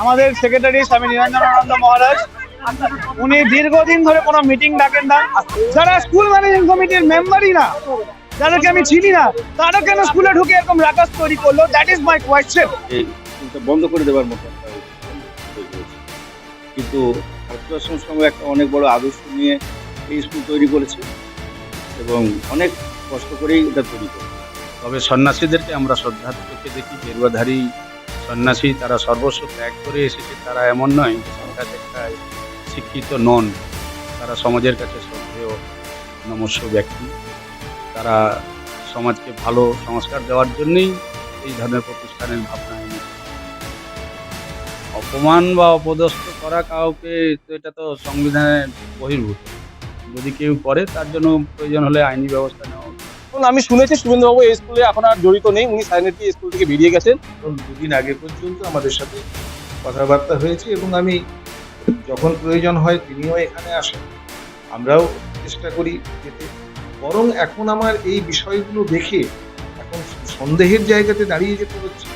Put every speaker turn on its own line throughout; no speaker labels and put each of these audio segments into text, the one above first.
আমাদের সেক্রেটারি স্বামী নিরঞ্জনানন্দ মহারাজ, উনি দীর্ঘদিন ধরে কোনো মিটিং ডাকেন না। যারা স্কুল ম্যানেজিং কমিটির মেম্বারই না, যাদেরকে আমি চিনি না, তারা কেন স্কুলে ঢুকে এরকম রাকাস তৈরি করলো? That is my question.
এই স্কুলটা বন্ধ করে দেওয়ার মতো একটা তৈরি হয়েছে। কিন্তু ছাত্র সমাজ একটা অনেক বড় আদর্শ নিয়ে এই স্কুল তৈরি করেছে এবং অনেক কষ্ট করেই এটা তৈরি করেছে। তবে সন্ন্যাসীদেরকে আমরা শ্রদ্ধার চোখে দেখি। গেরুয়াধারী সন্ন্যাসী, তারা সর্বস্ব ত্যাগ করে এসেছে। তারা এমন নয় যে সরকার একটা শিক্ষিত নন, তারা সমাজের কাছে শ্রদ্ধেয় নমস্য ব্যক্তি। তারা সমাজকে ভালো সংস্কার দেওয়ার জন্যই এই ধরনের প্রতিষ্ঠানের ভাবনা এনেছে। অপমান বা অপদস্থ করা কাউকে, তো এটা তো সংবিধানের বহির্ভূত। যদি কেউ করে তার জন্য প্রয়োজন হলে আইনি ব্যবস্থা নেওয়া হবে।
আমি শুনেছি শুভেন্দুবাবু এই স্কুলে এখন আর জড়িত নেই, উনি সাইলেন্টলি স্কুল থেকে বেরিয়ে গেছেন।
এবং দুদিন আগে পর্যন্ত আমাদের সাথে কথাবার্তা হয়েছে এবং আমি যখন প্রয়োজন হয় তিনিও এখানে আসেন, আমরাও চেষ্টা করি যেতে। বরং এখন আমার এই বিষয়গুলো দেখে এখন সন্দেহের জায়গাতে দাঁড়িয়ে যেতে হচ্ছে।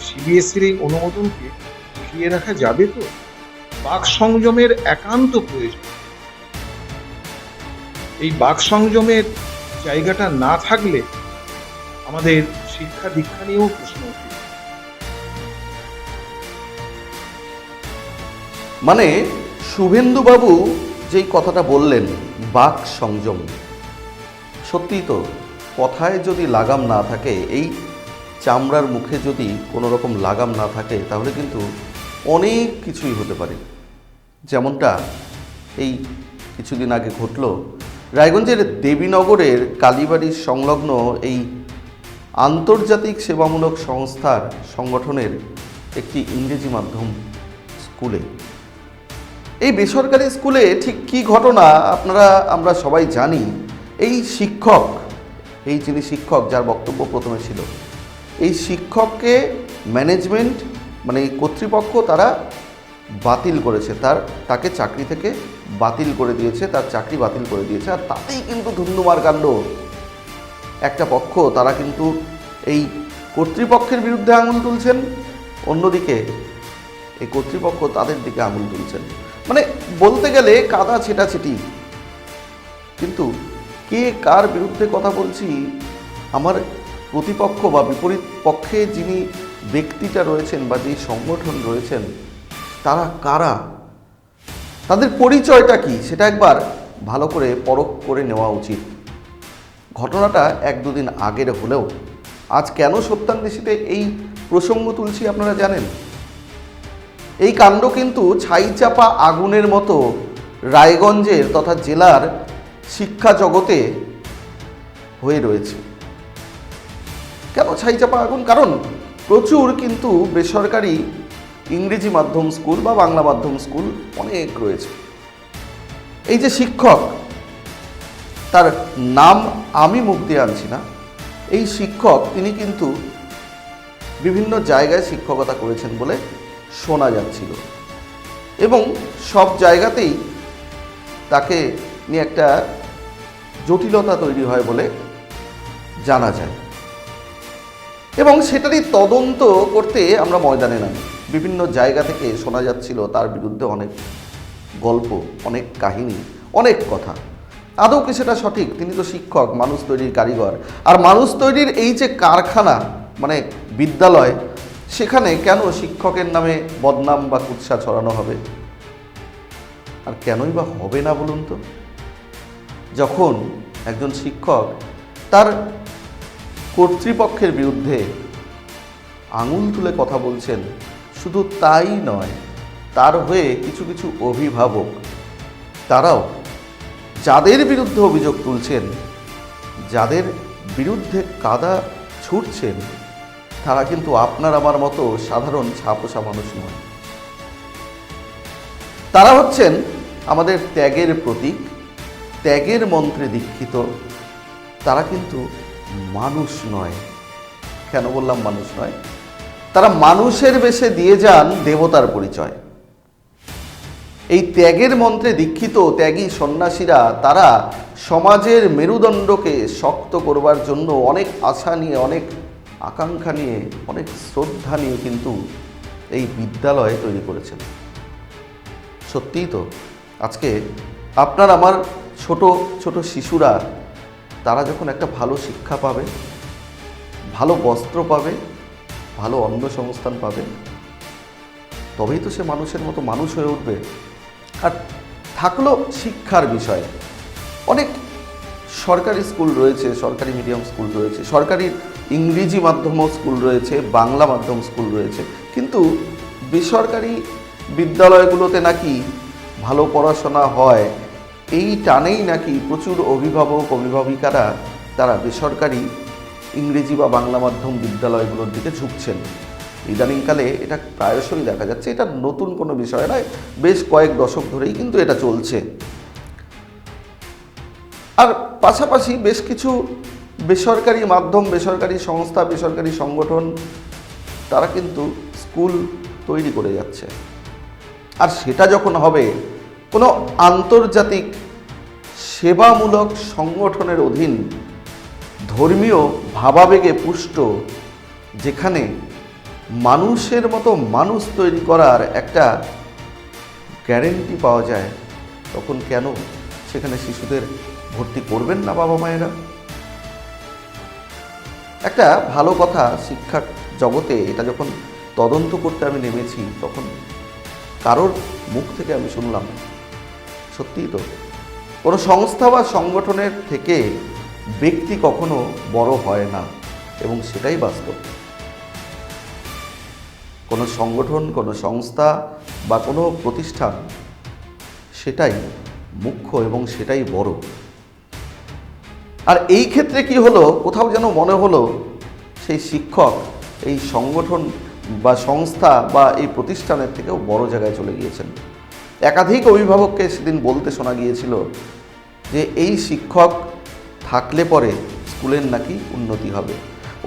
সিবিএসসির এই অনুমোদনকে টিকিয়ে রাখা যাবে তো? বাক সংযমের একান্ত প্রয়োজন। এই বাক সংযমের জায়গাটা না থাকলে আমাদের শিক্ষা দীক্ষা নিয়েও প্রশ্ন ওঠে।
মানে শুভেন্দুবাবু যেই কথাটা বললেন, বাক সংযম, সত্যিই তো কথায় যদি লাগাম না থাকে, এই চামড়ার মুখে যদি কোনো রকম লাগাম না থাকে, তাহলে কিন্তু অনেক কিছুই হতে পারে। যেমনটা এই কিছুদিন আগে ঘটল রায়গঞ্জের দেবীনগরের কালীবাড়ির সংলগ্ন এই আন্তর্জাতিক সেবামূলক সংস্থার সংগঠনের একটি ইংরেজি মাধ্যম স্কুলে। এই বেসরকারি স্কুলে ঠিক কী ঘটনা আমরা সবাই জানি। এই শিক্ষক, এই যিনি শিক্ষক যার বক্তব্য প্রথমে ছিল, এই শিক্ষককে ম্যানেজমেন্ট মানে এই কর্তৃপক্ষ তারা বাতিল করেছে, তাকে চাকরি থেকে বাতিল করে দিয়েছে, তার চাকরি বাতিল করে দিয়েছে। আর তাতেই কিন্তু ধুন্ধুমার কাণ্ড। একটা পক্ষ তারা কিন্তু এই কর্তৃপক্ষের বিরুদ্ধে আঙুল তুলছেন, অন্যদিকে এই কর্তৃপক্ষ তাদের দিকে আঙুল তুলছেন। মানে বলতে গেলে কাদা ছেটাছেটি। কিন্তু কে কার বিরুদ্ধে কথা বলছি, আমার প্রতিপক্ষ বা বিপরীত পক্ষে যিনি ব্যক্তিটা রয়েছেন বা যেই সংগঠন রয়েছেন, তারা কারা, তাদের পরিচয়টা কি, সেটা একবার ভালো করে পরখ করে নেওয়া উচিত। ঘটনাটা এক দুদিন আগের হলেও আজ কেন সত্যান্বেষীতে এই প্রসঙ্গ তুলছি আপনারা জানেন? এই কাণ্ড কিন্তু ছাইচাপা আগুনের মতো রায়গঞ্জের তথা জেলার শিক্ষা জগতে হয়ে রয়েছে। কেন ছাইচাপা আগুন? কারণ প্রচুর কিন্তু বেসরকারি ইংরেজি মাধ্যম স্কুল বা বাংলা মাধ্যম স্কুল অনেক রয়েছে। এই যে শিক্ষক, তার নাম আমি মুখ দিয়ে আনছি না, এই শিক্ষক তিনি কিন্তু বিভিন্ন জায়গায় শিক্ষকতা করেছেন বলে শোনা যাচ্ছিল এবং সব জায়গাতেই তাকে নিয়ে একটা জটিলতা তৈরি হয় বলে জানা যায় এবং সেটারই তদন্ত করতে আমরা ময়দানে নামি। বিভিন্ন জায়গা থেকে শোনা যাচ্ছিল তার বিরুদ্ধে অনেক গল্প, অনেক কাহিনী, অনেক কথা। আদৌ কি সেটা সঠিক? তিনি তো শিক্ষক, মানুষ তৈরির কারিগর। আর মানুষ তৈরির এই যে কারখানা মানে বিদ্যালয়, সেখানে কেন শিক্ষকের নামে বদনাম বা কুৎসা ছড়ানো হবে? আর কেনই বা হবে না বলুন তো? যখন একজন শিক্ষক তার কর্তৃপক্ষের বিরুদ্ধে আঙুল তুলে কথা বলছেন, শুধু তাই নয়, তার হয়ে কিছু কিছু অভিভাবক তারাও যাদের বিরুদ্ধে অভিযোগ তুলছেন, যাদের বিরুদ্ধে কাদা ছুটছেন, তারা কিন্তু আপনার আমার মতো সাধারণ ছাপোষা মানুষ নয়। তারা হচ্ছেন আমাদের ত্যাগের প্রতীক, ত্যাগের মন্ত্রে দীক্ষিত। তারা কিন্তু মানুষ নয়। কেন বললাম মানুষ নয়? তারা মানুষের বেশে দিয়ে যান দেবতার পরিচয়। এই ত্যাগের মন্ত্রে দীক্ষিত ত্যাগী সন্ন্যাসীরা তারা সমাজের মেরুদণ্ডকে শক্ত করবার জন্য অনেক আশা নিয়ে, অনেক আকাঙ্ক্ষা নিয়ে, অনেক শ্রদ্ধা নিয়ে কিন্তু এই বিদ্যালয় তৈরি করেছেন। সত্যিই তো আজকে আপনার আমার ছোট ছোট শিশুরা তারা যখন একটা ভালো শিক্ষা পাবে, ভালো বস্ত্র পাবে, ভালো অন্ন সংস্থান পাবে, তবেই তো সে মানুষের মতো মানুষ হয়ে উঠবে। আর থাকলো শিক্ষার বিষয়, অনেক সরকারি স্কুল রয়েছে, সরকারি মিডিয়াম স্কুল রয়েছে, সরকারি ইংরেজি মাধ্যম স্কুল রয়েছে, বাংলা মাধ্যম স্কুল রয়েছে, কিন্তু বেসরকারি বিদ্যালয়গুলোতে নাকি ভালো পড়াশোনা হয় এই টানেই নাকি প্রচুর অভিভাবক অভিভাবিকারা তারা বেসরকারি ইংরেজি বা বাংলা মাধ্যম বিদ্যালয়গুলোর দিকে ঝুঁকছেন। ইদানিংকালে এটা প্রায়শই দেখা যাচ্ছে। এটা নতুন কোনো বিষয় নয়, বেশ কয়েক দশক ধরেই কিন্তু এটা চলছে। আর পাশাপাশি বেশ কিছু বেসরকারি মাধ্যম, বেসরকারি সংস্থা, বেসরকারি সংগঠন তারা কিন্তু স্কুল তৈরি করে যাচ্ছে। আর সেটা যখন হবে কোনো আন্তর্জাতিক সেবামূলক সংগঠনের অধীন, ধর্মীয় ভাবাবেগে পুষ্ট, যেখানে মানুষের মতো মানুষ তৈরি করার একটা গ্যারেন্টি পাওয়া যায়, তখন কেন সেখানে শিশুদের ভর্তি করবেন না বাবা মায়েরা? একটা ভালো কথা শিক্ষা জগতে এটা যখন তদন্ত করতে আমি নেমেছি, তখন কারোর মুখ থেকে আমি শুনলাম, সত্যিই তো কোনো সংস্থা বা সংগঠনের থেকে ব্যক্তি কখনো বড় হয় না, এবং সেটাই বাস্তব। কোনো সংগঠন, কোনো সংস্থা বা কোনো প্রতিষ্ঠান সেটাই মুখ্য এবং সেটাই বড়। আর এই ক্ষেত্রে কি হলো, কোথাও যেন মনে হলো সেই শিক্ষক এই সংগঠন বা সংস্থা বা এই প্রতিষ্ঠানের থেকেও বড় জায়গায় চলে গিয়েছেন। একাধিক অভিভাবককে সেদিন বলতে শোনা গিয়েছিল যে এই শিক্ষক থাকলে পরে স্কুলের নাকি উন্নতি হবে।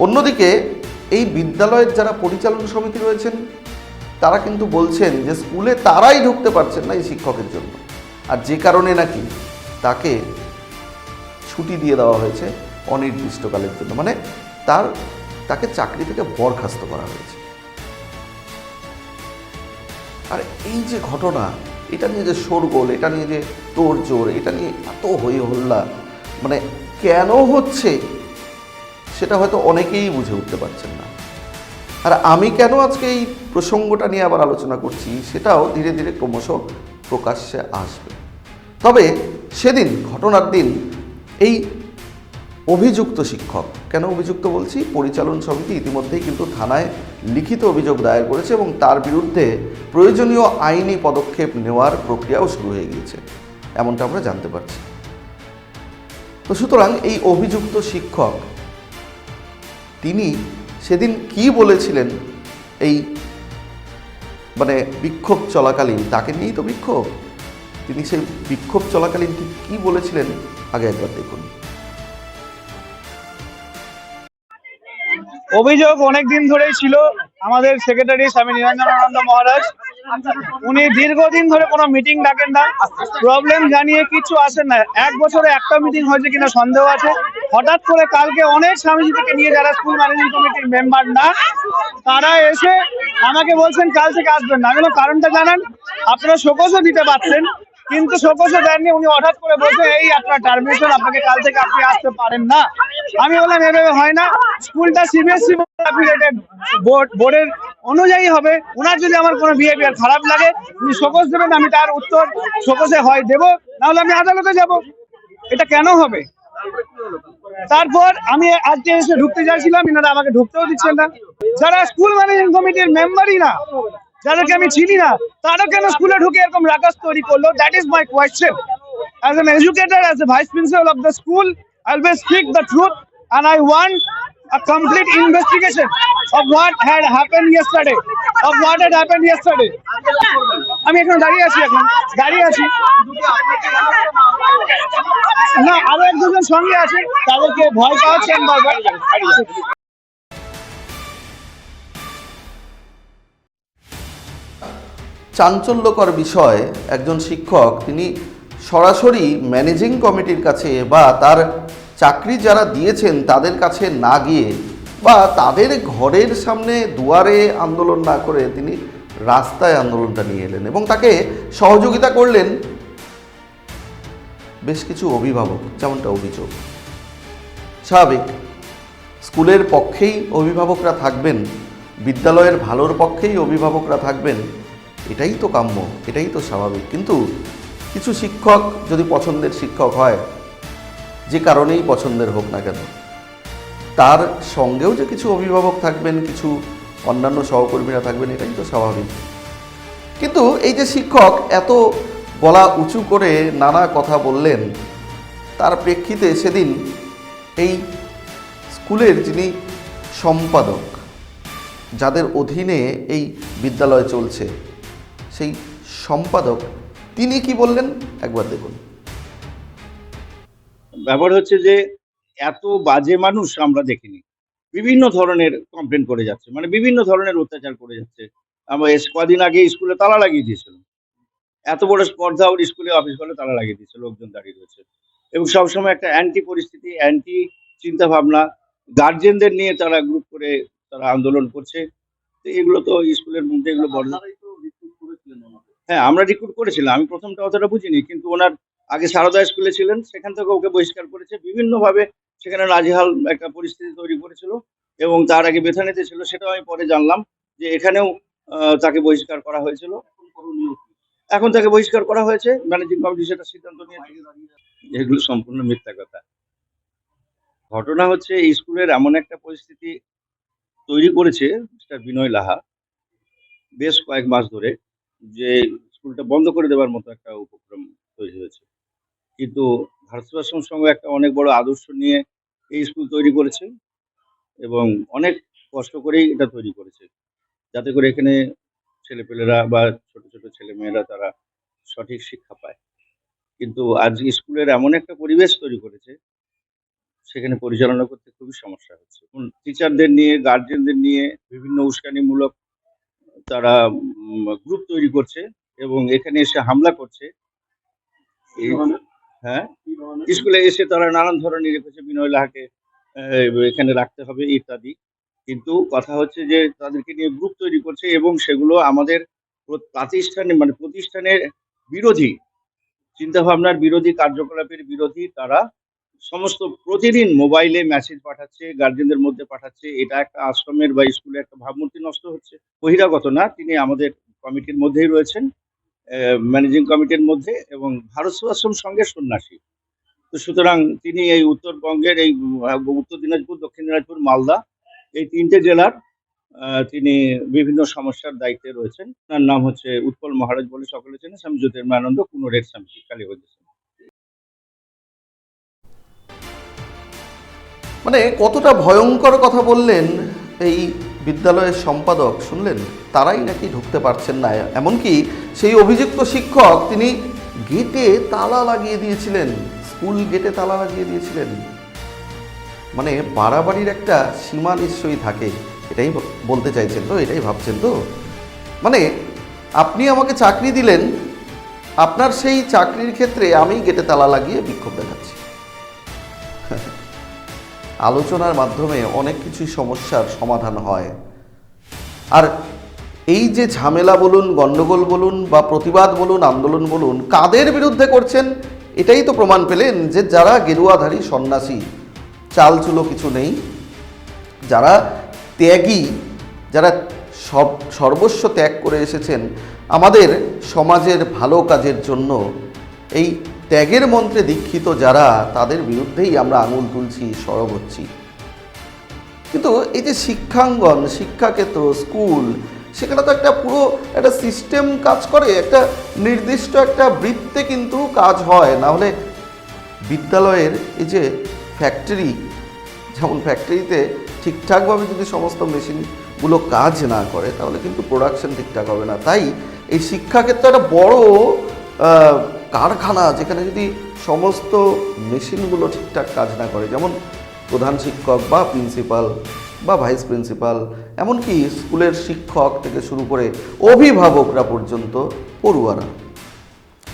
অন্যদিকে এই বিদ্যালয়ের যারা পরিচালন সমিতি রয়েছেন তারা কিন্তু বলছেন যে স্কুলে তারাই ঢুকতে পারছেন না এই শিক্ষকের জন্য, আর যে কারণে নাকি তাকে ছুটি দিয়ে দেওয়া হয়েছে অনির্দিষ্টকালের জন্য, মানে তাকে চাকরি থেকে বরখাস্ত করা হয়েছে। আর এই যে ঘটনা, এটা নিয়ে যে শোরগোল, এটা নিয়ে যে তোড়জোড়, এটা নিয়ে এত হই হল্লা, মানে কেন হচ্ছে সেটা হয়তো অনেকেই বুঝে উঠতে পারছেন না। আর আমি কেন আজকে এই প্রসঙ্গটা নিয়ে আবার আলোচনা করছি সেটাও ধীরে ধীরে ক্রমশ প্রকাশ্যে আসবে। তবে সেদিন ঘটনার দিন এই অভিযুক্ত শিক্ষক, কেন অভিযুক্ত বলছি, পরিচালন সমিতি ইতিমধ্যেই কিন্তু থানায় লিখিত অভিযোগ দায়ের করেছে এবং তার বিরুদ্ধে প্রয়োজনীয় আইনি পদক্ষেপ নেওয়ার প্রক্রিয়াও শুরু হয়ে গিয়েছে, এমনটা আমরা জানতে পারছি। তো সুতরাং এই অভিযুক্ত শিক্ষক তিনি সেদিন কি বলেছিলেন, এই মানে বিক্ষোভ চলাকালীন, তাকে নিয়েই তো বিক্ষোভ, তিনি সেই বিক্ষোভ চলাকালীন ঠিক কি বলেছিলেন আগে একবার দেখুন।
অভিযোগ অনেক দিন ধরেই ছিল। আমাদের সেক্রেটারি স্বামী নিরঞ্জনানন্দ মহারাজ, উনি দীর্ঘদিন ধরে কোনো মিটিং ডাকেন না, প্রবলেম জানিয়ে কিছু আসেন না। এক বছরে একটা মিটিং হয়েছে কিনা সন্দেহ আছে। হঠাৎ করে কালকে অনেক স্বামীজি থেকে নিয়ে যারা স্কুল ম্যানেজিং কমিটির মেম্বার না, তারা এসে আমাকে বলছেন কাল থেকে আসবেন না। আমি বললাম কারণটা জানান, আপনারা শোকজও দিতে পারছেন, কিন্তু শোকজও দেননি। উনি হঠাৎ করে বলছে এই আপনার টার্মিনেশন, আপনাকে কাল থেকে আপনি আসতে পারেন না। আমি বললাম এভাবে হয় না, স্কুলটা সিবিএসসি অ্যাফিলিয়েটেড বোর্ডের অনুযায়ী হবে। ওনার যদি আমার কোনো বিহেভিয়ার খারাপ লাগে উনি শোকজ দেবেন, আমি তার উত্তর শোকজে হয় দেব, নাহলে আমি আদালতে যাব। এটা কেন হবে? তারপর আমি আজকে এসে ঢুকতে চাইছিলাম, এনারা আমাকে ঢুকতেও দিচ্ছেন না। যারা স্কুল ম্যানেজিং কমিটির মেম্বারই না, যাদেরকে আমি চিনি না, তারা কেন স্কুলে ঢুকে এরকম রাকাস তৈরি করলো? That is my question. As an educator, as a vice principal of the school, I will speak the truth, and I want a complete investigation of what had happened yesterday. আমি এখন দাঁড়িয়ে আছি না, আরো এক দুজন সঙ্গে আছে, তাদেরকে ভয় পাচ্ছেন বারবার।
চাঞ্চল্যকর বিষয়, একজন শিক্ষক তিনি সরাসরি ম্যানেজিং কমিটির কাছে বা তার চাকরি যারা দিয়েছেন তাদের কাছে না গিয়ে বা তাদের ঘরের সামনে দুয়ারে আন্দোলন না করে তিনি রাস্তায় আন্দোলনটা নিয়ে এলেন এবং তাকে সহযোগিতা করলেন বেশ কিছু অভিভাবক, যেমনটা অভিযোগ। স্বাভাবিক, স্কুলের পক্ষেই অভিভাবকরা থাকবেন, বিদ্যালয়ের ভালোর পক্ষেই অভিভাবকরা থাকবেন, এটাই তো কাম্য, এটাই তো স্বাভাবিক। কিন্তু কিছু শিক্ষক যদি পছন্দের শিক্ষক হয়, যে কারণেই পছন্দের হোক না কেন, তার সঙ্গেও যে কিছু অভিভাবক থাকবেন, কিছু অন্যান্য সহকর্মীরা থাকবেন, এটাই তো স্বাভাবিক। কিন্তু এই যে শিক্ষক এত গলা উঁচু করে নানা কথা বললেন, তার প্রেক্ষিতে সেদিন এই স্কুলের যিনি সম্পাদক, যাদের অধীনে এই বিদ্যালয় চলছে, সেই সম্পাদক তিনি কি বললেন একবার দেখুন।
ব্যাপার হচ্ছে যে এত বাজে মানুষ আমরা দেখিনি। বিভিন্ন ধরনের কমপ্লেন করে যাচ্ছে, মানে বিভিন্ন ধরনের অত্যাচার করে যাচ্ছে। আমরা কদিন আগে স্কুলে তালা লাগিয়ে দিয়েছিল, এত বড় স্পর্ধা ওর স্কুলে অফিস ঘরে তালা লাগিয়ে দিয়েছে, লোকজন দাঁড়িয়ে রয়েছে এবং সবসময় একটা অ্যান্টি পরিস্থিতি, অ্যান্টি চিন্তা ভাবনা, গার্জেনদের নিয়ে তারা গ্রুপ করে তারা আন্দোলন করছে। তো এগুলো তো স্কুলের মধ্যে এগুলো বড়। হ্যাঁ, আমরা রিক্রুট করেছিলাম। আমি প্রথমটা অতটা বুঝিনি, কিন্তু ওনার আগে সারদা স্কুলে ছিলেন, সেখান থেকে ওকে বহিষ্কার করেছে বিভিন্নভাবে। সেখানে নাজেহাল একটা পরিস্থিতি তৈরি করেছিল এবং তার আগে বেথানিতে ছিল, সেটাও আমি পরে জানলাম যে এখানেও তাকে বহিষ্কার করা হয়েছিল। এখন তাকে বহিষ্কার করা হয়েছে, ম্যানেজিং কমিটি সেটা সিদ্ধান্ত নিয়েছে। এগুলো সম্পূর্ণ মিথ্যা কথা। ঘটনা হচ্ছে এই স্কুলের এমন একটা পরিস্থিতি তৈরি করেছে মিস্টার বিনয় লাহা বেশ কয়েক মাস ধরে, যে স্কুলটা বন্ধ করে দেওয়ার মতো একটা উপক্রম তৈরি হয়েছে। কিন্তু ভারত সেবাশ্রম সংঘ একটা অনেক বড় আদর্শ নিয়ে এই স্কুল তৈরি করেছে এবং অনেক কষ্ট করেই এটা তৈরি করেছে, যাতে করে এখানে ছেলেপেলেরা বা ছোট ছোট ছেলে মেয়েরা তারা সঠিক শিক্ষা পায়। কিন্তু আজ স্কুলের এমন একটা পরিবেশ তৈরি করেছে, সেখানে পরিচালনা করতে খুবই সমস্যা হচ্ছে। টিচারদের নিয়ে, গার্জেনদের নিয়ে বিভিন্ন উস্কানিমূলক তারা গ্রুপ তৈরি করছে এবং এখানে এসে হামলা করছে। হ্যাঁ, স্কুলে এসে তারা নানান ধরনের রেখেছে, বিনয় লাহাকে এখানে রাখতে হবে ইত্যাদি। কিন্তু কথা হচ্ছে যে তাদেরকে নিয়ে গ্রুপ তৈরি করছে এবং সেগুলো আমাদের প্রতিষ্ঠানের বিরোধী চিন্তাভাবনার বিরোধী, কার্যকলাপের বিরোধী। তারা সমস্ত প্রতিদিন মোবাইলে মেসেজ পাঠাচ্ছে, গার্জেনদের মধ্যে পাঠাচ্ছে। এটা একটা আশ্রমের বা স্কুলে একটা ভাবমূর্তি নষ্ট হচ্ছে। বহিরাগত না, তিনি আমাদের কমিটির মধ্যেই রয়েছেন, ম্যানেজিং কমিটির মধ্যে, এবং ভারত সেবাশ্রম সংঘের সন্ন্যাসী। তো সুতরাং তিনি এই উত্তরবঙ্গের এই উত্তর দিনাজপুর, দক্ষিণ দিনাজপুর, মালদা, এই তিনটে জেলার তিনি বিভিন্ন সমস্যার দায়িত্বে রয়েছেন। তার নাম হচ্ছে উৎপল মহারাজ বলে সকলে চেনে, স্বামী জ্যোতির্ময়ানন্দ কুনোরের স্বামী কালীবৈদ্য।
মানে কতটা ভয়ঙ্কর কথা বললেন এই বিদ্যালয়ের সম্পাদক, শুনলেন? তারাই নাকি ঢুকতে পারছেন না, এমনকি সেই অভিযুক্ত শিক্ষক তিনি গেটে তালা লাগিয়ে দিয়েছিলেন, স্কুল গেটে তালা লাগিয়ে দিয়েছিলেন। মানে বাড়াবাড়ির একটা সীমা নিশ্চয়ই থাকে, এটাই বলতে চাইছেন তো, এটাই ভাবছেন তো? মানে আপনি আমাকে চাকরি দিলেন, আপনার সেই চাকরির ক্ষেত্রে আমি গেটে তালা লাগিয়ে বিক্ষোভ দেখাচ্ছি। আলোচনার মাধ্যমে অনেক কিছুই সমস্যার সমাধান হয়। আর এই যে ঝামেলা বলুন, গণ্ডগোল বলুন, বা প্রতিবাদ বলুন, আন্দোলন বলুন, কাদের বিরুদ্ধে করছেন এটাই তো প্রমাণ পেলেন যে যারা গেরুয়াধারী সন্ন্যাসী, চালচুলো কিছু নেই, যারা ত্যাগী, যারা সর্বস্ব ত্যাগ করে এসেছেন আমাদের সমাজের ভালো কাজের জন্য, এই ত্যাগের মন্ত্রে দীক্ষিত যারা, তাদের বিরুদ্ধেই আমরা আঙুল তুলছি, সরব হচ্ছি। কিন্তু এই যে শিক্ষাঙ্গন, শিক্ষাক্ষেত্র, স্কুল, সেখানে তো একটা পুরো একটা সিস্টেম কাজ করে, একটা নির্দিষ্ট একটা বৃত্তে কিন্তু কাজ হয়। না হলে বিদ্যালয়ের এই যে ফ্যাক্টরি, যেমন ফ্যাক্টরিতে ঠিকঠাকভাবে যদি সমস্ত মেশিনগুলো কাজ না করে, তাহলে কিন্তু প্রোডাকশন ঠিকঠাক হবে না। তাই এই শিক্ষাক্ষেত্রে একটা বড় কারখানা, যেখানে যদি সমস্ত মেশিনগুলো ঠিকঠাক কাজ না করে, যেমন প্রধান শিক্ষক বা প্রিন্সিপাল বা ভাইস প্রিন্সিপাল, এমনকি স্কুলের শিক্ষক থেকে শুরু করে অভিভাবকরা পর্যন্ত, পড়ুয়ারা,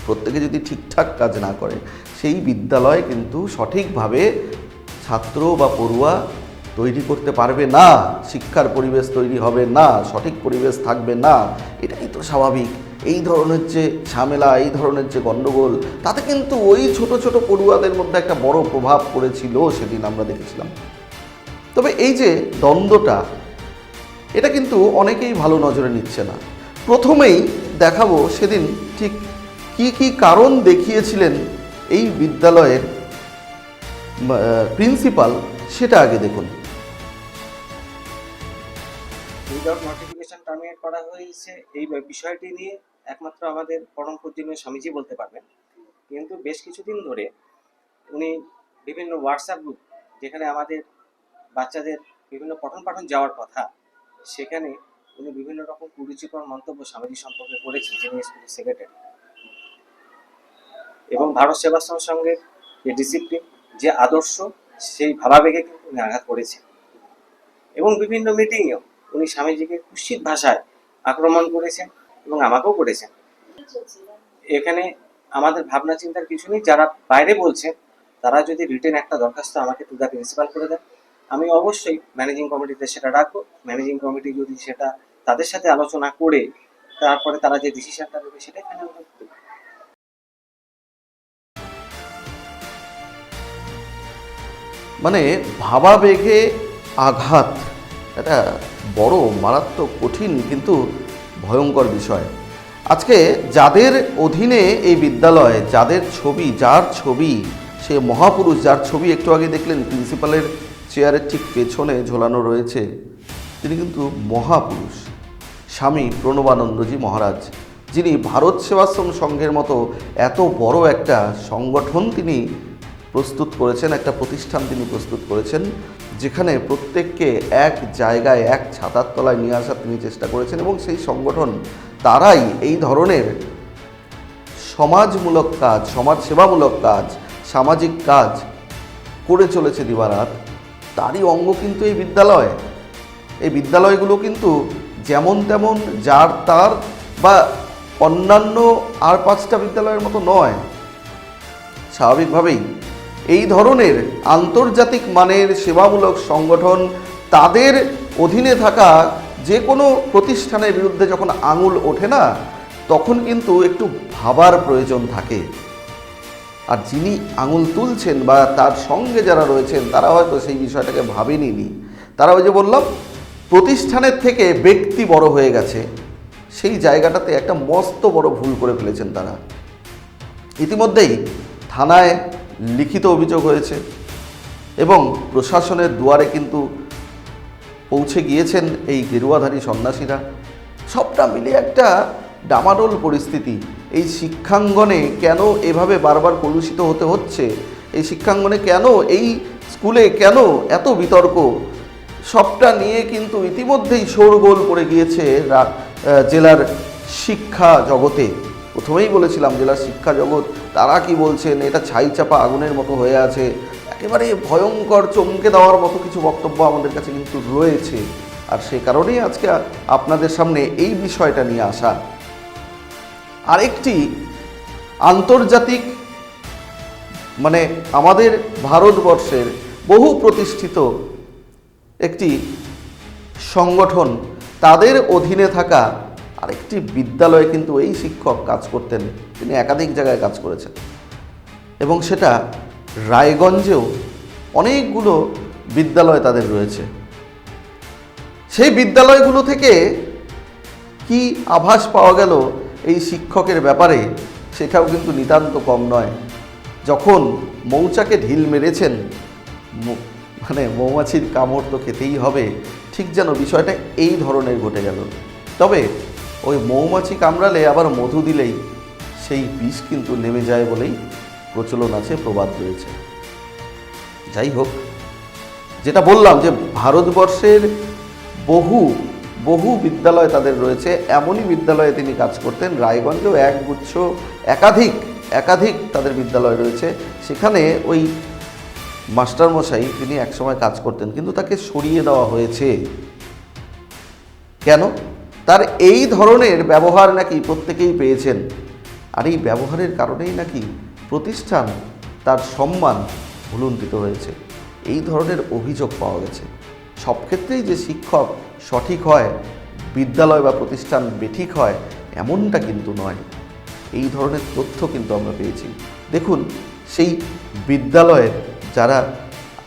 প্রত্যেকে যদি ঠিকঠাক কাজ না করে, সেই বিদ্যালয় কিন্তু সঠিকভাবে ছাত্র বা পড়ুয়া তৈরি করতে পারবে না, শিক্ষার পরিবেশ তৈরি হবে না, সঠিক পরিবেশ থাকবে না, এটাই তো স্বাভাবিক। এই ধরনের যে ঝামেলা, এই ধরনের যে গণ্ডগোল, তাতে কিন্তু ওই ছোট ছোট পড়ুয়াদের মধ্যে একটা বড় প্রভাব পড়েছিল, সেদিন আমরা দেখেছিলাম। তবে এই যে দ্বন্দ্বটা, এটা কিন্তু অনেকেই ভালো নজরে নিচ্ছে না। প্রথমেই দেখাবো সেদিন ঠিক কি কি কারণ দেখিয়েছিলেন এই বিদ্যালয়ের প্রিন্সিপাল, সেটা আগে দেখুন।
উইদাউট নোটিফিকেশন টার্মিনেট করা হয়েছে এই বিষয়টি নিয়ে একমাত্র আমাদের পরম পূজনীয় স্বামীজি বলতে পারবেন। কিন্তু বেশ কিছুদিন ধরে উনি বিভিন্ন হোয়াটসঅ্যাপ গ্রুপ, যেখানে আমাদের বাচ্চাদের বিভিন্ন পঠন পাঠন যাওয়ার কথা, সেখানে উনি বিভিন্ন রকম কুরুচিকর মন্তব্য স্বামীজি সম্পর্কে করেছেন, যিনি স্কুলের সেক্রেটারি। এবং ভারত সেবাশ্রম সঙ্গে যে ডিসিপ্লিন, যে আদর্শ, সেই ভাবাবেগে কিন্তু উনি আঘাত করেছেন। এবং বিভিন্ন মিটিংয়েও উনি স্বামীজিকে কুৎসিত ভাষায় আক্রমণ করেছেন এবং আমাকেও করেছেন। এখানে আমাদের ভাবনা চিন্তার কিছু নেই। যারা বাইরে বলছেন তারা যদি রিটেন একটা দরখাস্ত আমাকে টু দ্য প্রিন্সিপাল করে দেন, আমি অবশ্যই ম্যানেজিং কমিটিতে সেটা রাখবো। ম্যানেজিং কমিটি যদি সেটা তাদের সাথে আলোচনা করে তারপরে তারা যে ডিসিশনটা নেবে সেটাই ফাইনাল হবে।
মানে ভাবাবেগে আঘাত, এটা বড় মারাত্মক, কঠিন কিন্তু ভয়ঙ্কর বিষয়। আজকে যাদের অধীনে এই বিদ্যালয়, যার ছবি সে মহাপুরুষ, যার ছবি একটু আগে দেখলেন প্রিন্সিপালের চেয়ারের ঠিক পেছনে ঝোলানো রয়েছে, তিনি কিন্তু মহাপুরুষ স্বামী প্রণবানন্দজি মহারাজ, যিনি ভারত সেবাশ্রম সংঘের মতো এত বড় একটা সংগঠন তিনি প্রস্তুত করেছেন, একটা প্রতিষ্ঠান তিনি প্রস্তুত করেছেন, যেখানে প্রত্যেককে এক জায়গায়, এক ছাতার তলায় নিয়ে আসার তিনি চেষ্টা করেছেন। এবং সেই সংগঠন তারাই এই ধরনের সমাজমূলক কাজ, সমাজসেবামূলক কাজ, সামাজিক কাজ করে চলেছে দিবারাত। তারই অঙ্গ কিন্তু এই বিদ্যালয়। এই বিদ্যালয়গুলো কিন্তু যেমন তেমন যার তার বা অন্যান্য আর 5টা বিদ্যালয়ের মতো নয়। স্বাভাবিকভাবেই এই ধরনের আন্তর্জাতিক মানের সেবামূলক সংগঠন, তাদের অধীনে থাকা যে কোনো প্রতিষ্ঠানের বিরুদ্ধে যখন আঙুল ওঠে না, তখন কিন্তু একটু ভাবার প্রয়োজন থাকে। আর যিনি আঙুল তুলছেন বা তার সঙ্গে যারা রয়েছেন, তারা হয়তো সেই বিষয়টাকে ভাবেনি। তারা ওই যে বললাম, প্রতিষ্ঠানের থেকে ব্যক্তি বড় হয়ে গেছে, সেই জায়গাটাতে একটা মস্ত বড় ভুল করে ফেলেছেন তারা। ইতিমধ্যেই থানায় লিখিত অভিযোগ হয়েছে এবং প্রশাসনের দুয়ারে কিন্তু পৌঁছে গিয়েছেন এই গেরুয়াধারী সন্ন্যাসীরা। সবটা মিলে একটা ডামাডোল পরিস্থিতি। এই শিক্ষাঙ্গনে কেন এভাবে বারবার কলুষিত হতে হচ্ছে, এই শিক্ষাঙ্গনে কেন, এই স্কুলে কেন এত বিতর্ক, সবটা নিয়ে কিন্তু ইতিমধ্যেই শোরগোল পড়ে গিয়েছে জেলার শিক্ষা জগতে। প্রথমেই বলেছিলাম জেলার শিক্ষা জগৎ, তারা কি বলছেন, এটা ছাই চাপা আগুনের মতো হয়ে আছে। একেবারে ভয়ঙ্কর, চমকে দেওয়ার মতো কিছু বক্তব্য আমাদের কাছে কিন্তু রয়েছে। আর সেই কারণেই আজকে আপনাদের সামনে এই বিষয়টা নিয়ে আসা। আরেকটি আন্তর্জাতিক, মানে আমাদের ভারতবর্ষের বহু প্রতিষ্ঠিত একটি সংগঠন, তাদের অধীনে থাকা আরেকটি বিদ্যালয়ে কিন্তু এই শিক্ষক কাজ করতেন। তিনি একাধিক জায়গায় কাজ করেছেন এবং সেটা রায়গঞ্জেও অনেকগুলো বিদ্যালয় তাদের রয়েছে। সেই বিদ্যালয়গুলো থেকে কি আভাস পাওয়া গেল এই শিক্ষকের ব্যাপারে, সেটাও কিন্তু নিতান্ত কম নয়। যখন মৌচাকে ঢিল মেরেছেন, মানে মৌমাছির কামড় তো খেতেই হবে, ঠিক যেন বিষয়টা এই ধরনের ঘটে গেল। তবে ওই মৌমাছি কামড়ালে আবার মধু দিলেই সেই বিষ কিন্তু নেমে যায় বলেই প্রচলন আছে, প্রবাদ রয়েছে। যাই হোক, যেটা বললাম যে ভারতবর্ষের বহু বহু বিদ্যালয় তাদের রয়েছে, এমনই বিদ্যালয়ে তিনি কাজ করতেন। রায়গঞ্জেও একগুচ্ছ একাধিক তাদের বিদ্যালয় রয়েছে। সেখানে ওই মাস্টারমশাই তিনি একসময় কাজ করতেন, কিন্তু তাকে সরিয়ে দেওয়া হয়েছে। কেন? তার এই ধরনের ব্যবহার নাকি প্রত্যেকেই পেয়েছেন, আর এই ব্যবহারের কারণেই নাকি প্রতিষ্ঠান, তার সম্মান ভুলুণ্ঠিত হয়েছে। এই ধরনের অভিযোগ পাওয়া গেছে। সব ক্ষেত্রেই যে শিক্ষক সঠিক হয়, বিদ্যালয় বা প্রতিষ্ঠান বেঠিক হয়, এমনটা কিন্তু নয়। এই ধরনের তথ্য কিন্তু আমরা পেয়েছি। দেখুন, সেই বিদ্যালয়ের যারা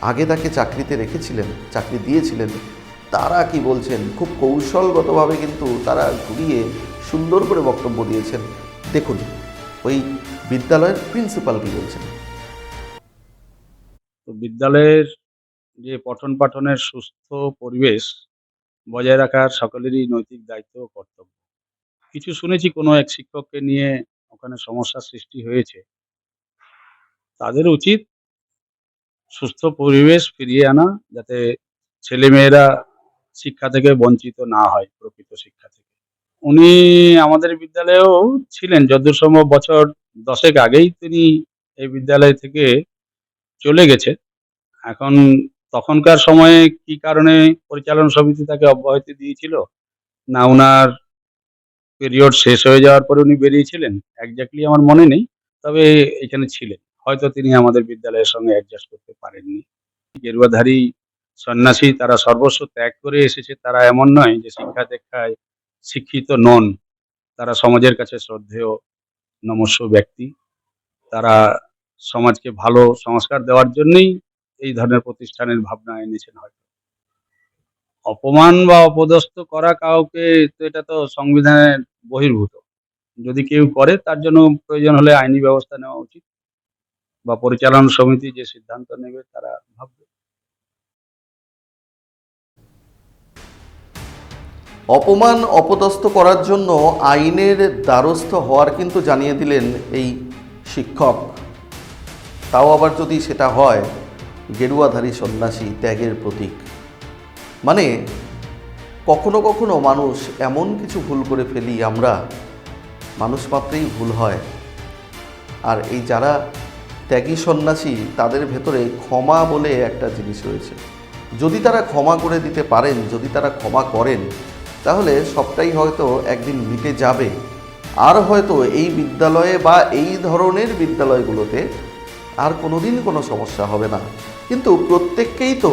আগে তাকে চাকরিতে রেখেছিলেন, চাকরি দিয়েছিলেন, তারা কি বলছেন। খুব কৌশলগতভাবে কিন্তু তারা ঘুরিয়ে সুন্দর করে বক্তব্য দিয়েছেন। দেখুন ওই বিদ্যালয়ের প্রিন্সিপাল কি বলছেন।
তো বিদ্যালয়ের যে পঠন পাঠনের সুস্থ পরিবেশ বজায় রাখার সকলেরই নৈতিক দায়িত্ব ও কর্তব্য। কিছু শুনেছি কোনো এক শিক্ষককে নিয়ে ওখানে সমস্যার সৃষ্টি হয়েছে। তাদের উচিত সুস্থ পরিবেশ ফিরিয়ে আনা, যাতে ছেলেমেয়েরা শিক্ষা থেকে বঞ্চিত না হয়, প্রকৃত শিক্ষা থেকে। উনি আমাদের বিদ্যালয়েও ছিলেন, যতদূর সম্ভব বছর 10 আগেই তিনি এই বিদ্যালয় থেকে চলে গেছে। এখন তখনকার সময়ে কি কারণে পরিচালন সমিতি তাকে অব্যাহতি দিয়েছিল, না উনার পিরিয়ড শেষ হয়ে যাওয়ার পরে উনি বেরিয়েছিলেন, একজাক্টলি আমার মনে নেই। তবে এখানে ছিলেন, হয়তো তিনি আমাদের বিদ্যালয়ের সঙ্গে অ্যাডজাস্ট করতে পারেননি। গেরুয়াধারী সন্ন্যাসী, তারা সর্বস্ব ত্যাগ করে এসেছে, তারা এমন নয় যে শিক্ষা দীক্ষায় শিক্ষিত নন। তারা সমাজের কাছে শ্রদ্ধেয় নমস্য ব্যক্তি। তারা সমাজকে ভালো সংস্কার দেওয়ার জন্যই এই ধরনের প্রতিষ্ঠানের ভাবনা এনেছেন হয়তো। অপমান বা অপদস্থ করা কাউকে, তো এটা তো সংবিধানের বহির্ভূত। যদি কেউ করে তার জন্য প্রয়োজন হলে আইনি ব্যবস্থা নেওয়া উচিত, বা পরিচালনা সমিতি যে সিদ্ধান্ত নেবে তারা ভাববে।
অপমান অপদস্থ করার জন্য আইনের দ্বারস্থ হওয়ার কিন্তু জানিয়ে দিলেন এই শিক্ষক। তাও আবার যদি সেটা হয় গেরুয়াধারী সন্ন্যাসী, ত্যাগের প্রতীক। মানে কখনো কখনো মানুষ এমন কিছু ভুল করে ফেলি আমরা, মানুষ মাত্রেই ভুল হয়। আর এই যারা ত্যাগী সন্ন্যাসী, তাদের ভেতরে ক্ষমা বলে একটা জিনিস রয়েছে। যদি তারা ক্ষমা করে দিতে পারেন, যদি তারা ক্ষমা করেন, তাহলে সবটাই হয়তো একদিন মিটে যাবে। আর হয়তো এই বিদ্যালয়ে বা এই ধরনের বিদ্যালয়গুলোতে আর কোনোদিন কোনো সমস্যা হবে না। কিন্তু প্রত্যেককেই তো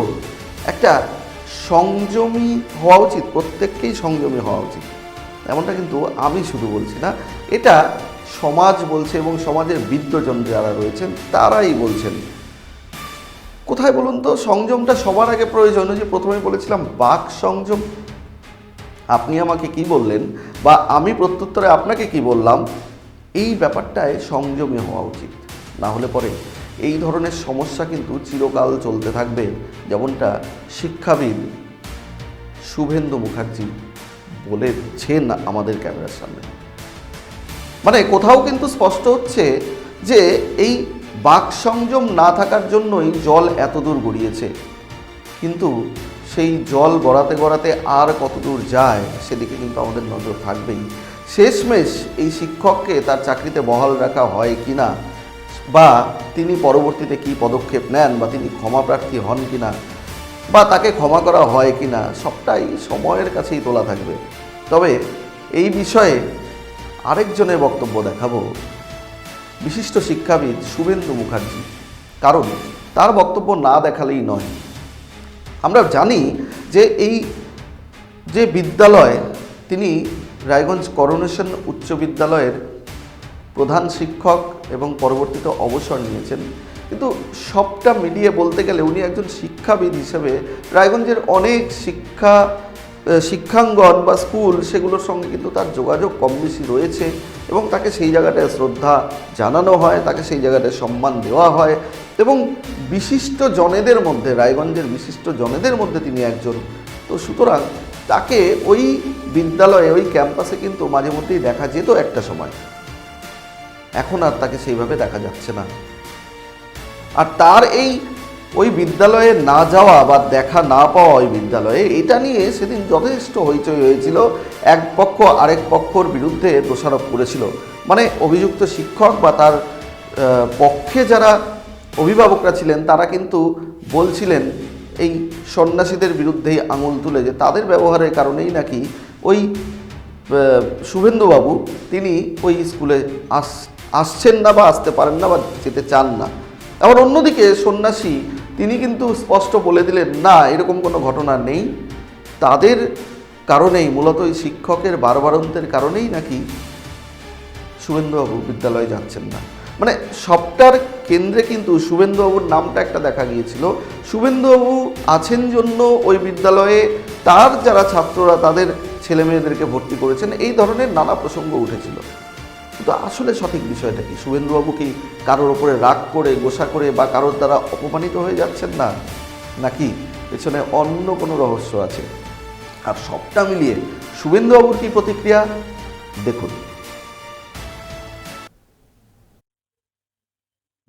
একটা সংযমী হওয়া উচিত, প্রত্যেককেই সংযমী হওয়া উচিত। এমনটা কিন্তু আমি শুধু বলছি না, এটা সমাজ বলছে এবং সমাজের বিদ্বজন যারা রয়েছেন তারাই বলছেন। কোথায় বলুন তো সংযমটা সবার আগে প্রয়োজন? যে প্রথমে বলেছিলাম বাক সংযম। আপনি আমাকে কি বললেন বা আমি প্রত্যুত্তরে আপনাকে কি বললাম, এই ব্যাপারটায় সংযমী হওয়া উচিত। না হলে পরে এই ধরনের সমস্যা কিন্তু চিরকাল চলতে থাকবে। যেমনটা শিক্ষাবিদ শুভেন্দু মুখার্জি বলেছেন আমাদের ক্যামেরার সামনে। মানে কোথাও কিন্তু স্পষ্ট হচ্ছে যে এই বাক সংযম না থাকার জন্যই জল এতদূর গড়িয়েছে। কিন্তু সেই জল গড়াতে গড়াতে আর কতদূর যায় সেদিকে কিন্তু আমাদের নজর থাকবেই। শেষমেশ এই শিক্ষককে তার চাকরিতে বহাল রাখা হয় কিনা, বা তিনি পরবর্তীতে কি পদক্ষেপ নেন, বা তিনি ক্ষমা প্রার্থী হন কিনা, বা তাকে ক্ষমা করা হয় কিনা, সবটাই সময়ের কাছেই তোলা থাকবে। তবে এই বিষয়ে আরেকজনের বক্তব্য দেখাবো, বিশিষ্ট শিক্ষাবিদ শুভেন্দু মুখার্জি। কারণ তার বক্তব্য না দেখালেই নয়। আমরা জানি যে এই যে বিদ্যালয়, তিনি রায়গঞ্জ করোনেশন উচ্চ বিদ্যালয়ের প্রধান শিক্ষক এবং পরবর্তীতে অবসর নিয়েছেন। কিন্তু সবটা মিলিয়ে বলতে গেলে উনি একজন শিক্ষাবিদ হিসেবে রায়গঞ্জের অনেক শিক্ষাঙ্গন বা স্কুল, সেগুলোর সঙ্গে কিন্তু তার যোগাযোগ কম বেশি রয়েছে এবং তাকে সেই জায়গাটায় শ্রদ্ধা জানানো হয়, তাকে সেই জায়গাটায় সম্মান দেওয়া হয়। এবং বিশিষ্ট জনেদের মধ্যে, রায়গঞ্জের বিশিষ্ট জনেদের মধ্যে তিনি একজন। তো সুতরাং তাকে ওই বিদ্যালয়ে, ওই ক্যাম্পাসে কিন্তু মাঝে মধ্যেই দেখা যেত একটা সময়। এখন আর তাকে সেইভাবে দেখা যাচ্ছে না। আর তার এই ওই বিদ্যালয়ে না যাওয়া বা দেখা না পাওয়া ওই বিদ্যালয়ে, এটা নিয়ে সেদিন যথেষ্ট হইচই হয়েছিল। এক পক্ষ আরেক পক্ষর বিরুদ্ধে দোষারোপ করেছিল। মানে অভিযুক্ত শিক্ষক বা তার পক্ষে যারা অভিভাবকরা ছিলেন তারা কিন্তু বলছিলেন এই সন্ন্যাসীদের বিরুদ্ধেই আঙুল তুলে, যে তাদের ব্যবহারের কারণেই নাকি ওই শুভেন্দুবাবু তিনি ওই স্কুলে আসছেন না বা আসতে পারেন না বা যেতে চান না। আবার অন্যদিকে সন্ন্যাসী তিনি কিন্তু স্পষ্ট বলে দিলেন না, এরকম কোনো ঘটনা নেই। তাদের কারণেই, মূলত এই শিক্ষকের বারবারন্তের কারণেই নাকি শুভেন্দুবাবু বিদ্যালয়ে যাচ্ছেন না। মানে সবটার কেন্দ্রে কিন্তু শুভেন্দুবাবুর নামটা একটা দেখা গিয়েছিল। শুভেন্দুবাবু আছেন জন্য ওই বিদ্যালয়ে তার যারা ছাত্ররা তাদের ছেলে মেয়েদেরকে ভর্তি করেছেন, এই ধরনের নানা প্রসঙ্গ উঠেছিল। কিন্তু আসলে সঠিক বিষয়টা কি? শুভেন্দুবাবু কি কারোর ওপরে রাগ করে, গোসা করে বা কারোর দ্বারা অপমানিত হয়ে যাচ্ছেন না, নাকি পেছনে অন্য কোনো রহস্য আছে? আর সবটা মিলিয়ে শুভেন্দুবাবুর কি প্রতিক্রিয়া দেখুন।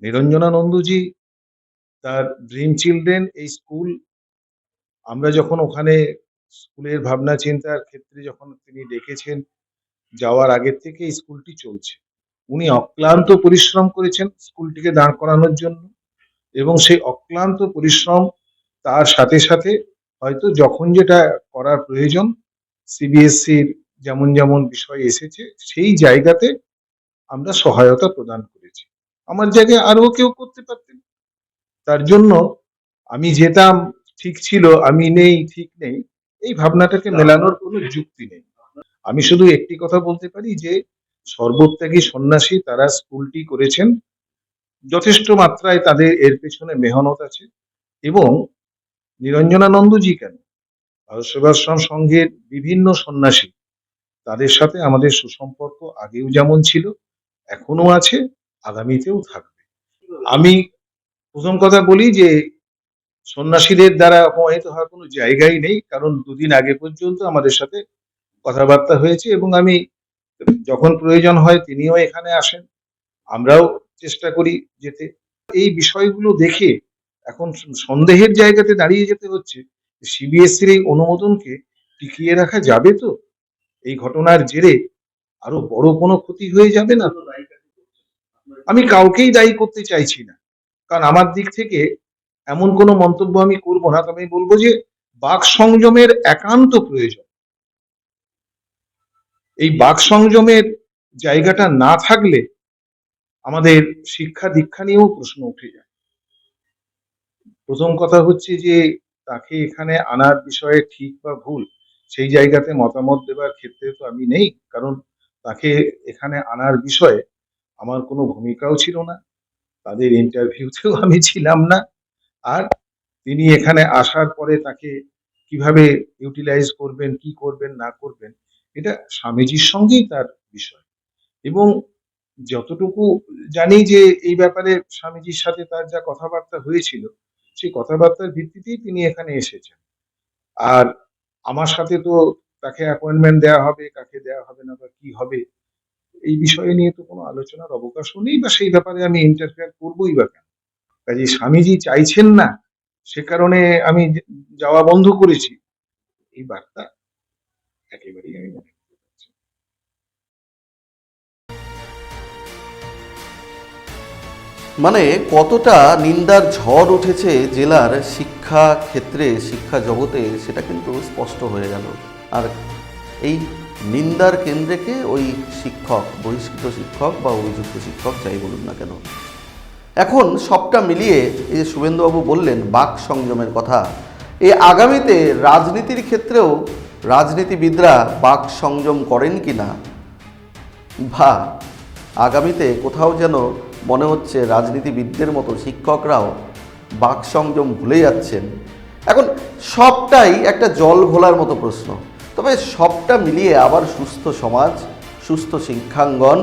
নিরঞ্জনানন্দজি তার ড্রিম চিলড্রেন এই স্কুল, আমরা যখন ওখানে স্কুলের ভাবনা চিন্তার ক্ষেত্রে যখন তিনি ডেকেছেন, যাওয়ার আগের থেকে এই স্কুলটি চলছে। উনি অক্লান্ত পরিশ্রম করেছেন স্কুলটিকে দাঁড় করানোর জন্য, এবং সেই অক্লান্ত পরিশ্রম তার সাথে সাথে হয়তো যখন যেটা করার প্রয়োজন, সিবিএসসির যেমন যেমন বিষয় এসেছে সেই জায়গাতে আমরা সহায়তা প্রদান করেছি। আমার জায়গায় আরো কেউ করতে পারতেন। তার জন্য আমি যেতাম, ঠিক ছিল, আমি নেই, ঠিক নেই, এই ভাবনাটাকে মেলানোর কোনো যুক্তি নেই। আমি শুধু একটি কথা বলতে পারি যে সর্বত্যাগী সন্ন্যাসী তারা স্কুলটি করেছেন, যথেষ্ট মাত্রায় তাদের এর পেছনে মেহনত আছে। এবং নিরঞ্জনানন্দজি কেন, ভারত সেবাশ্রম সংঘের বিভিন্ন সন্ন্যাসী, তাদের সাথে আমাদের সুসম্পর্ক আগেও যেমন ছিল, এখনো আছে, আগামীতেও থাকবে। আমি প্রথম কথা বলি যে সন্ন্যাসীদের দ্বারা অপমানিত হওয়ার কোনো জায়গাই নেই, কারণ দুদিন আগে পর্যন্ত আমাদের সাথে কথাবার্তা হয়েছে, এবং আমি যখন প্রয়োজন হয় তিনিও এখানে আসেন, আমরাও চেষ্টা করি যেতে। এই বিষয়গুলো দেখে এখন সন্দেহের জায়গাতে দাঁড়িয়ে যেতে হচ্ছে, সিবিএসসির এই অনুমোদনকে টিকিয়ে রাখা যাবে তো? এই ঘটনার জেরে আরো বড় কোনো ক্ষতি হয়ে যাবে না? আমি কাউকেই দায়ী করতে চাইছি না, কারণ আমার দিক থেকে এমন কোনো মন্তব্য আমি করব না। তবে আমি বলবো যে বাক সংযমের একান্ত প্রয়োজন। এই বাক সংযমের জায়গাটা না থাকলে আমাদের শিক্ষা দীক্ষা নিয়েও প্রশ্ন উঠে যায়। প্রথম কথা হচ্ছে যে তাকে এখানে আনার বিষয়ে ঠিক বা ভুল সেই জায়গাতে মতামত দেওয়ার ক্ষেত্রে তো আমি নেই, কারণ তাকে এখানে আনার বিষয়ে আমার কোনো ভূমিকাও ছিল না, তাদের ইন্টারভিউতেও আমি ছিলাম না। আর তিনি এখানে আসার পরে তাকে কিভাবে ইউটিলাইজ করবেন, কি করবেন না করবেন, এটা স্বামীজির সঙ্গেই তার বিষয়। এবং যতটুকু জানি যে এই ব্যাপারে স্বামীজির সাথে তার যা কথাবার্তা হয়েছিল, সেই কথাবার্তার ভিত্তিতেই তিনি এখানে এসেছেন। আর আমার সাথে তো তাকে অ্যাপয়েন্টমেন্ট দেওয়া হবে, কাকে দেওয়া হবে না বা কি হবে, এই বিষয়ে নিয়ে তো কোনো আলোচনার অবকাশও নেই, বা সেই ব্যাপারে আমি ইন্টারফেয়ার করবোই বা কেন? কাজে স্বামীজি চাইছেন না, সে কারণে আমি যাওয়া বন্ধ করেছি, এই বার্তা একেবারেই আমি মনে করতে পারছি।
মানে কতটা নিন্দার ঝড় উঠেছে জেলার শিক্ষা ক্ষেত্রে, শিক্ষা জগতে, সেটা কিন্তু স্পষ্ট হয়ে গেল। আর এই নিন্দার কেন্দ্রকে ওই শিক্ষক, বহিষ্কৃত শিক্ষক বা অভিযুক্ত শিক্ষক যাই বলুন না কেন। এখন সবটা মিলিয়ে এই যে শুভেন্দুবাবু বললেন বাক সংযমের কথা, এই আগামীতে রাজনীতির ক্ষেত্রেও রাজনীতিবিদরা বাক সংযম করেন কি না, বা আগামীতে কোথাও যেন মনে হচ্ছে রাজনীতিবিদদের মতো শিক্ষকরাও বাক সংযম ভুলে যাচ্ছেন। এখন সবটাই একটা জল ঘোলার মতো প্রশ্ন। তবে সবটা মিলিয়ে আবার সুস্থ সমাজ, সুস্থ শিক্ষাঙ্গন,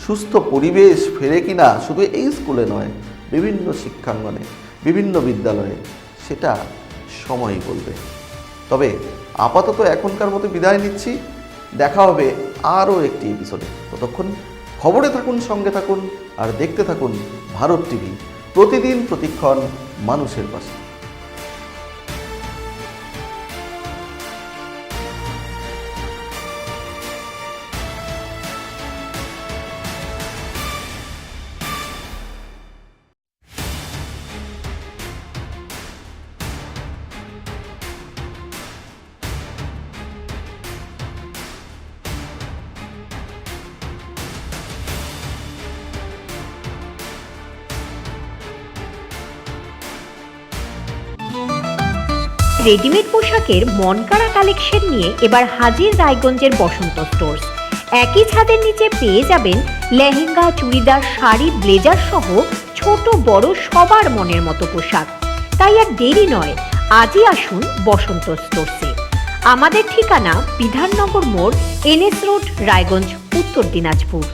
সুস্থ পরিবেশ ফেরে কিনা শুধু এই স্কুলে নয়, বিভিন্ন শিক্ষাঙ্গনে, বিভিন্ন বিদ্যালয়ে, সেটা সময়ই বলবে। তবে আপাতত এখনকার মতো বিদায় নিচ্ছি, দেখা হবে আরও একটি এপিসোডে। ততক্ষণ খবরে থাকুন, সঙ্গে থাকুন আর দেখতে থাকুন ভারত টিভি, প্রতিদিন প্রতিক্ষণ মানুষের পাশে।
রেডিমেড পোশাকের মনকাড়া কালেকশন নিয়ে এবার হাজির রায়গঞ্জের বসন্ত স্টোর্স। একই ছাদের নিচে পেয়ে যাবেন লেহেঙ্গা, চুড়িদার, শাড়ি, ব্লেজার সহ ছোট বড় সবার মনের মতো পোশাক। তাই আর দেরি নয়, আজই আসুন বসন্ত স্টোর্সে। আমাদের ঠিকানা বিধাননগর মোড়, NS রোড, রায়গঞ্জ, উত্তর দিনাজপুর।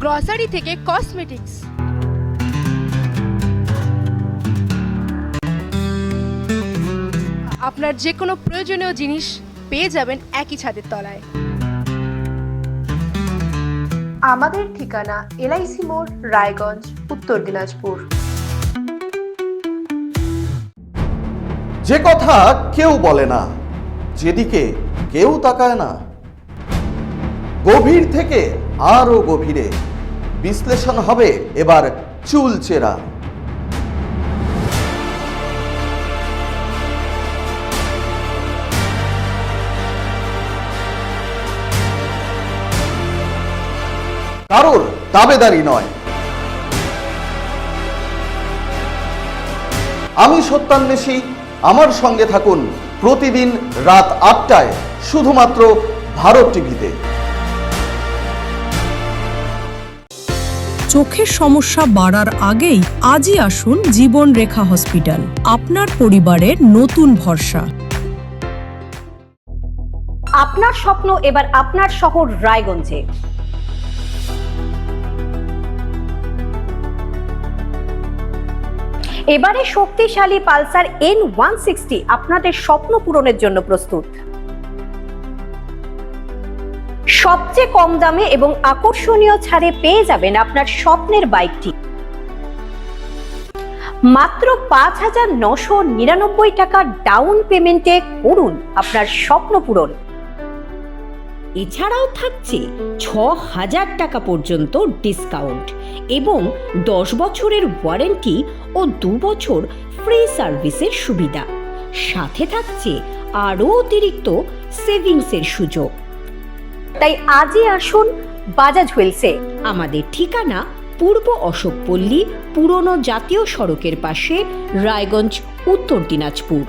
গ্রসারি থেকে কসমেটিক্স, আপনার যে কোনো প্রয়োজনীয় জিনিস পেয়ে যাবেন একই ছাদের তলায়। আমাদের ঠিকানা LIC মোড়, রায়গঞ্জ, উত্তর দিনাজপুর।
যে কথা কেউ বলে না, যেদিকে কেউ তাকায় না, গভীর থেকে আরো গভীরে বিশ্লেষণ হবে এবার চুলচেরা। কারোর দাবেদারি নয়। আমি সত্যান্বেষী, আমার সঙ্গে থাকুন প্রতিদিন রাত ৮টায় শুধুমাত্র ভারত টিভিতে।
চোখের সমস্যা বাড়ার আগেই আজই আসুন জীবন রেখা হসপিটাল, আপনার পরিবারের নতুন ভরসা।
আপনার স্বপ্ন এবার আপনার শহর রায়গঞ্জে। এবারে শক্তিশালী পালসার N160 আপনাদের স্বপ্ন পূরণের জন্য প্রস্তুত। সবচেয়ে কম দামে এবং আকর্ষণীয় ছাড়ে পেয়ে যাবেন আপনার স্বপ্নের বাইকটি। মাত্র ৫,৯৯৯ টাকা ডাউন পেমেন্টে করুন আপনার স্বপ্ন পূরণ। এছাড়াও থাকছে ৬,০০০ টাকা পর্যন্ত ডিসকাউন্ট এবং ১০ বছরের ওয়ারেন্টি ও ২ বছর ফ্রি সার্ভিসের সুবিধা। সাথে থাকছে আরও অতিরিক্ত সেভিংসের সুযোগ। তাই আজই আসুন বাজাজ হুইলসে। আমাদের ঠিকানা পূর্ব অশোকপল্লী, পুরনো জাতীয় সড়কের পাশে, রায়গঞ্জ, উত্তর দিনাজপুর।